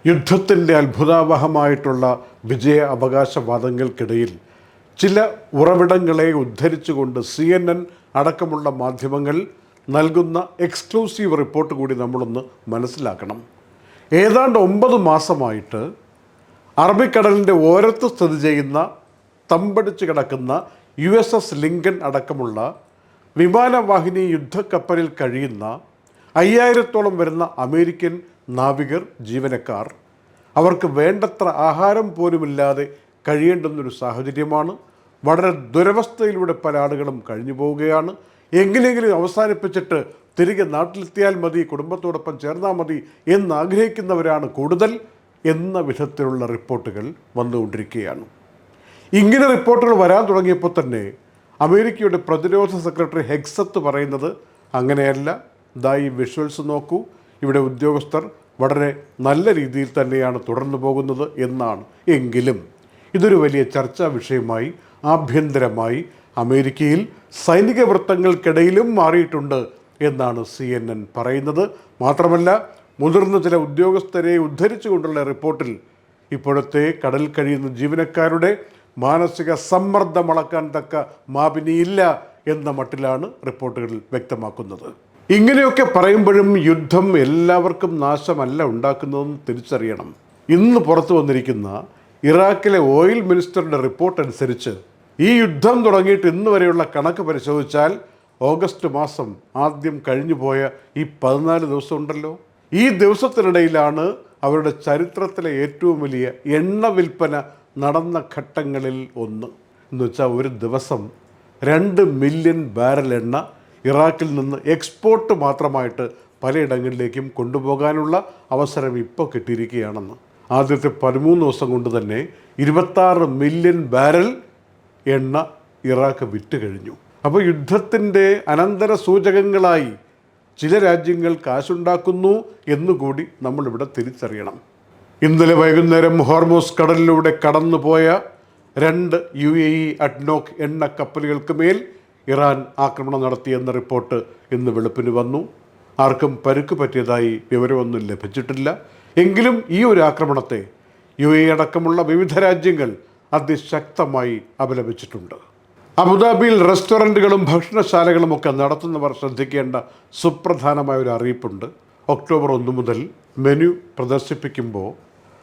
യുദ്ധത്തിൻ്റെ അത്ഭുതാവഹമായിട്ടുള്ള വിജയ അവകാശവാദങ്ങൾക്കിടയിൽ ചില ഉറവിടങ്ങളെ ഉദ്ധരിച്ചുകൊണ്ട് CNN അടക്കമുള്ള മാധ്യമങ്ങൾ നൽകുന്ന എക്സ്ക്ലൂസീവ് റിപ്പോർട്ട് കൂടി നമ്മളൊന്ന് മനസ്സിലാക്കണം. ഏതാണ്ട് 9 മാസമായിട്ട് അറബിക്കടലിൻ്റെ ഓരത്ത് സ്ഥിതി ചെയ്യുന്ന തമ്പടിച്ച് കിടക്കുന്ന USS ലിങ്കൺ അടക്കമുള്ള വിമാനവാഹിനി യുദ്ധക്കപ്പലിൽ കഴിയുന്ന 5000-ഓളം വരുന്ന അമേരിക്കൻ നാവികർ, ജീവനക്കാർ അവർക്ക് വേണ്ടത്ര ആഹാരം പോലുമില്ലാതെ കഴിയേണ്ടുന്നൊരു സാഹചര്യമാണ്. വളരെ ദുരവസ്ഥയിലൂടെ പല ആളുകളും കഴിഞ്ഞു പോവുകയാണ്. എങ്ങനെയെങ്കിലും അവസാനിപ്പിച്ചിട്ട് തിരികെ നാട്ടിലെത്തിയാൽ മതി, കുടുംബത്തോടൊപ്പം ചേർന്നാൽ മതി എന്നാഗ്രഹിക്കുന്നവരാണ് കൂടുതൽ എന്ന വിധത്തിലുള്ള റിപ്പോർട്ടുകൾ വന്നുകൊണ്ടിരിക്കുകയാണ്. ഇങ്ങനെ റിപ്പോർട്ടുകൾ വരാൻ തുടങ്ങിയപ്പോൾ തന്നെ അമേരിക്കയുടെ പ്രതിരോധ സെക്രട്ടറി ഹെഗ്സത്ത് പറയുന്നത് അങ്ങനെയല്ല, ഈ വിഷ്വൽസ് നോക്കൂ, ഇവിടെ ഉദ്യോഗസ്ഥർ വളരെ നല്ല രീതിയിൽ തന്നെയാണ് തുടർന്നു പോകുന്നത് എന്നാണ്. എങ്കിലും ഇതൊരു വലിയ ചർച്ചാ വിഷയമായി ആഭ്യന്തരമായി അമേരിക്കയിൽ സൈനിക വൃത്തങ്ങൾക്കിടയിലും മാറിയിട്ടുണ്ട് എന്നാണ് CNN പറയുന്നത്. മാത്രമല്ല, മുതിർന്ന ചില ഉദ്യോഗസ്ഥരെ ഉദ്ധരിച്ചുകൊണ്ടുള്ള റിപ്പോർട്ടിൽ ഇപ്പോഴത്തെ കടൽ കഴിയുന്ന ജീവനക്കാരുടെ മാനസിക സമ്മർദ്ദം അളക്കാൻ തക്ക മാപിനിയില്ല എന്ന മട്ടിലാണ് റിപ്പോർട്ടുകൾ വ്യക്തമാക്കുന്നത്. ഇങ്ങനെയൊക്കെ പറയുമ്പോഴും യുദ്ധം എല്ലാവർക്കും നാശമല്ല ഉണ്ടാക്കുന്നതെന്ന് തിരിച്ചറിയണം. ഇന്ന് പുറത്തു വന്നിരിക്കുന്ന ഇറാഖിലെ ഓയിൽ മിനിസ്റ്ററുടെ റിപ്പോർട്ട് അനുസരിച്ച് ഈ യുദ്ധം തുടങ്ങിയിട്ട് ഇന്ന് വരെയുള്ള കണക്ക് പരിശോധിച്ചാൽ ഓഗസ്റ്റ് മാസം ആദ്യം കഴിഞ്ഞു പോയ ഈ 14 ദിവസം ഉണ്ടല്ലോ, ഈ ദിവസത്തിനിടയിലാണ് അവരുടെ ചരിത്രത്തിലെ ഏറ്റവും വലിയ എണ്ണ വിൽപ്പന നടന്ന ഘട്ടങ്ങളിൽ ഒന്ന്. എന്ന് വെച്ചാൽ ഒരു ദിവസം 2 മില്യൺ ബാരൽ എണ്ണ ഇറാഖിൽ നിന്ന് എക്സ്പോർട്ട് മാത്രമായിട്ട് പലയിടങ്ങളിലേക്കും കൊണ്ടുപോകാനുള്ള അവസരം ഇപ്പോൾ കിട്ടിയിരിക്കുകയാണെന്ന്. ആദ്യത്തെ 13 ദിവസം കൊണ്ട് തന്നെ 26 മില്യൺ ബാരൽ എണ്ണ ഇറാഖ് വിറ്റ് കഴിഞ്ഞു. അപ്പോൾ യുദ്ധത്തിൻ്റെ അനന്തര സൂചകങ്ങളായി ചില രാജ്യങ്ങൾ കാശുണ്ടാക്കുന്നു എന്നുകൂടി നമ്മളിവിടെ തിരിച്ചറിയണം. ഇന്നലെ വൈകുന്നേരം ഹോർമൂസ് കടലിലൂടെ കടന്നുപോയ 2 UAE അഡ്നോക്ക് എണ്ണ കപ്പലുകൾക്ക് മേൽ ഇറാൻ ആക്രമണം നടത്തിയെന്ന റിപ്പോർട്ട് ഇന്ന് വെളുപ്പിന് വന്നു. ആർക്കും പരുക്ക് പറ്റിയതായി വിവരമൊന്നും ലഭിച്ചിട്ടില്ല. എങ്കിലും ഈ ഒരു ആക്രമണത്തെ UAE അടക്കമുള്ള വിവിധ രാജ്യങ്ങൾ അതിശക്തമായി അപലപിച്ചിട്ടുണ്ട്. അബുദാബിയിൽ റെസ്റ്റോറൻറ്റുകളും ഭക്ഷണശാലകളുമൊക്കെ നടത്തുന്നവർ ശ്രദ്ധിക്കേണ്ട സുപ്രധാനമായ ഒരു അറിയിപ്പുണ്ട്. ഒക്ടോബർ 1 മുതൽ മെനു പ്രദർശിപ്പിക്കുമ്പോൾ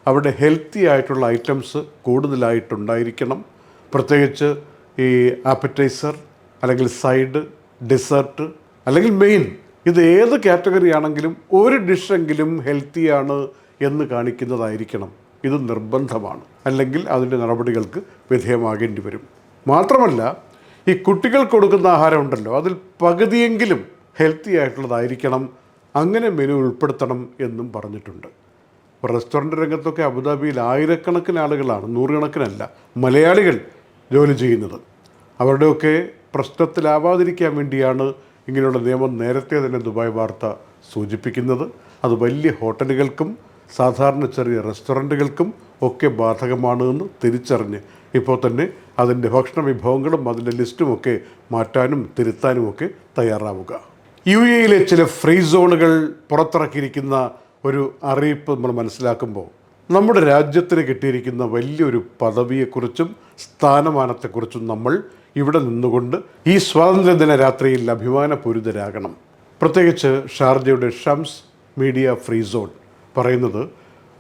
അവിടെ ഹെൽത്തി ആയിട്ടുള്ള ഐറ്റംസ് കൂടുതലായിട്ടുണ്ടായിരിക്കണം. പ്രത്യേകിച്ച് ഈ ആപ്പറ്റൈസർ അല്ലെങ്കിൽ സൈഡ്, ഡെസേർട്ട് അല്ലെങ്കിൽ മെയിൻ, ഇത് ഏത് കാറ്റഗറി ആണെങ്കിലും ഒരു ഡിഷെങ്കിലും ഹെൽത്തിയാണ് എന്ന് കാണിക്കുന്നതായിരിക്കണം. ഇത് നിർബന്ധമാണ്, അല്ലെങ്കിൽ അതിൻ്റെ നടപടികൾക്ക് വിധേയമാകേണ്ടി വരും. മാത്രമല്ല, ഈ കുട്ടികൾക്ക് കൊടുക്കുന്ന ആഹാരം ഉണ്ടല്ലോ, അതിൽ പകുതിയെങ്കിലും ഹെൽത്തി ആയിട്ടുള്ളതായിരിക്കണം. അങ്ങനെ മെനു ഉൾപ്പെടുത്തണം എന്നും പറഞ്ഞിട്ടുണ്ട്. റെസ്റ്റോറൻറ്റ് രംഗത്തൊക്കെ അബുദാബിയിൽ ആയിരക്കണക്കിന് ആളുകളാണ്, നൂറുകണക്കിനല്ല, മലയാളികൾ ജോലി ചെയ്യുന്നത്. അവരുടെയൊക്കെ പ്രശ്നത്തിലാവാതിരിക്കാൻ വേണ്ടിയാണ് ഇങ്ങനെയുള്ള നിയമം നേരത്തെ തന്നെ ദുബായ് വാർത്ത സൂചിപ്പിക്കുന്നത്. അത് വലിയ ഹോട്ടലുകൾക്കും സാധാരണ ചെറിയ റെസ്റ്റോറൻറ്റുകൾക്കും ഒക്കെ ബാധകമാണ് എന്ന് തിരിച്ചറിഞ്ഞ് ഇപ്പോൾ തന്നെ അതിൻ്റെ ഭക്ഷണ വിഭവങ്ങളും അതിൻ്റെ ലിസ്റ്റുമൊക്കെ മാറ്റാനും തിരുത്താനുമൊക്കെ തയ്യാറാവുക. UAE ചില ഫ്രീ സോണുകൾ പുറത്തിറക്കിയിരിക്കുന്ന ഒരു അറിയിപ്പ് നമ്മൾ മനസ്സിലാക്കുമ്പോൾ നമ്മുടെ രാജ്യത്തിന് കിട്ടിയിരിക്കുന്ന വലിയൊരു പദവിയെക്കുറിച്ചും സ്ഥാനമാനത്തെക്കുറിച്ചും നമ്മൾ ഇവിടെ നിന്നുകൊണ്ട് ഈ സ്വാതന്ത്ര്യദിന രാത്രിയിൽ അഭിമാനപൂരിതരാകണം. പ്രത്യേകിച്ച് ഷാർജയുടെ ഷംസ് മീഡിയ ഫ്രീ സോൺ പറയുന്നത്,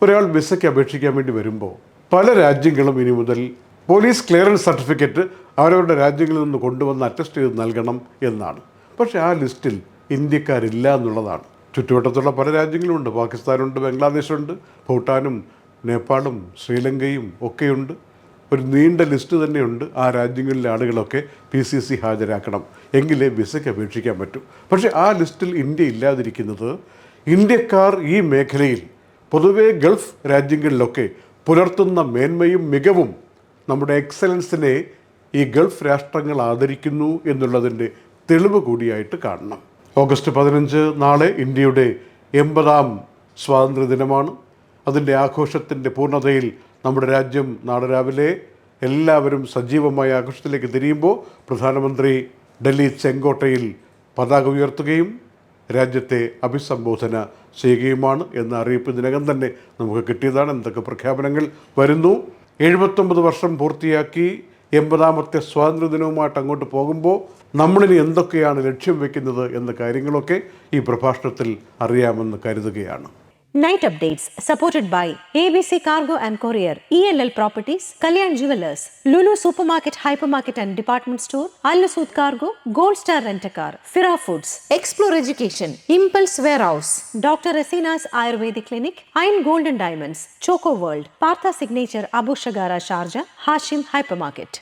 ഒരാൾ വിസയ്ക്ക് അപേക്ഷിക്കാൻ വേണ്ടി വരുമ്പോൾ പല രാജ്യങ്ങളും ഇനി മുതൽ പോലീസ് ക്ലിയറൻസ് സർട്ടിഫിക്കറ്റ് അവരവരുടെ രാജ്യങ്ങളിൽ നിന്ന് കൊണ്ടുവന്ന് അറ്റസ്റ്റ് ചെയ്ത് നൽകണം എന്നാണ്. പക്ഷേ ആ ലിസ്റ്റിൽ ഇന്ത്യക്കാരില്ല എന്നുള്ളതാണ്. ചുറ്റുവട്ടത്തുള്ള പല രാജ്യങ്ങളുമുണ്ട്. പാകിസ്ഥാനുണ്ട്, ബംഗ്ലാദേശുണ്ട്, ഭൂട്ടാനും നേപ്പാളും ശ്രീലങ്കയും ഒക്കെയുണ്ട്. ഒരു നീണ്ട ലിസ്റ്റ് തന്നെയുണ്ട്. ആ രാജ്യങ്ങളിലെ ആളുകളൊക്കെ PCC ഹാജരാക്കണം, എങ്കിലേ വിസയ്ക്ക് അപേക്ഷിക്കാൻ പറ്റൂ. പക്ഷേ ആ ലിസ്റ്റിൽ ഇന്ത്യ ഇല്ലാതിരിക്കുന്നത് ഇന്ത്യക്കാർ ഈ മേഖലയിൽ പൊതുവെ ഗൾഫ് രാജ്യങ്ങളിലൊക്കെ പുലർത്തുന്ന മേന്മയും മികവും നമ്മുടെ എക്സലൻസിനെ ഈ ഗൾഫ് രാഷ്ട്രങ്ങൾ ആദരിക്കുന്നു എന്നുള്ളതിൻ്റെ തെളിവ് കൂടിയായിട്ട് കാണണം. ഓഗസ്റ്റ് 15 നാളെ ഇന്ത്യയുടെ 80ാം സ്വാതന്ത്ര്യ ദിനമാണ്. അതിൻ്റെ ആഘോഷത്തിൻ്റെ പൂർണ്ണതയിൽ നമ്മുടെ രാജ്യം നാളെ രാവിലെ എല്ലാവരും സജീവമായ ആഘോഷത്തിലേക്ക് തിരിയുമ്പോൾ പ്രധാനമന്ത്രി ഡൽഹി ചെങ്കോട്ടയിൽ പതാക ഉയർത്തുകയും രാജ്യത്തെ അഭിസംബോധന ചെയ്യുകയുമാണ് എന്ന അറിയിപ്പ് ഇതിനകം തന്നെ നമുക്ക് കിട്ടിയതാണ്. എന്തൊക്കെ പ്രഖ്യാപനങ്ങൾ വരുന്നു. 79 വർഷം പൂർത്തിയാക്കി 80ാമത്തെ സ്വാതന്ത്ര്യദിനവുമായിട്ട് അങ്ങോട്ട് പോകുമ്പോൾ നമ്മളിനി എന്തൊക്കെയാണ് ലക്ഷ്യം വയ്ക്കുന്നത് എന്ന കാര്യങ്ങളൊക്കെ ഈ പ്രഭാഷണത്തിൽ അറിയാമെന്ന് കരുതുകയാണ്. Night updates supported by ABC Cargo and Courier, ELL Properties, Kalyan Jewelers, Lulu Supermarket, Hypermarket and Department Store, Al Saud Cargo, Gold Star Rent-A-Car, Fira Foods, Explore Education, Impulse Warehouse, Dr. Rasina's Ayurvedic Clinic, Iron Gold and Diamonds, Choco World, Partha Signature Abu Shagara Sharjah, Hashim Hypermarket.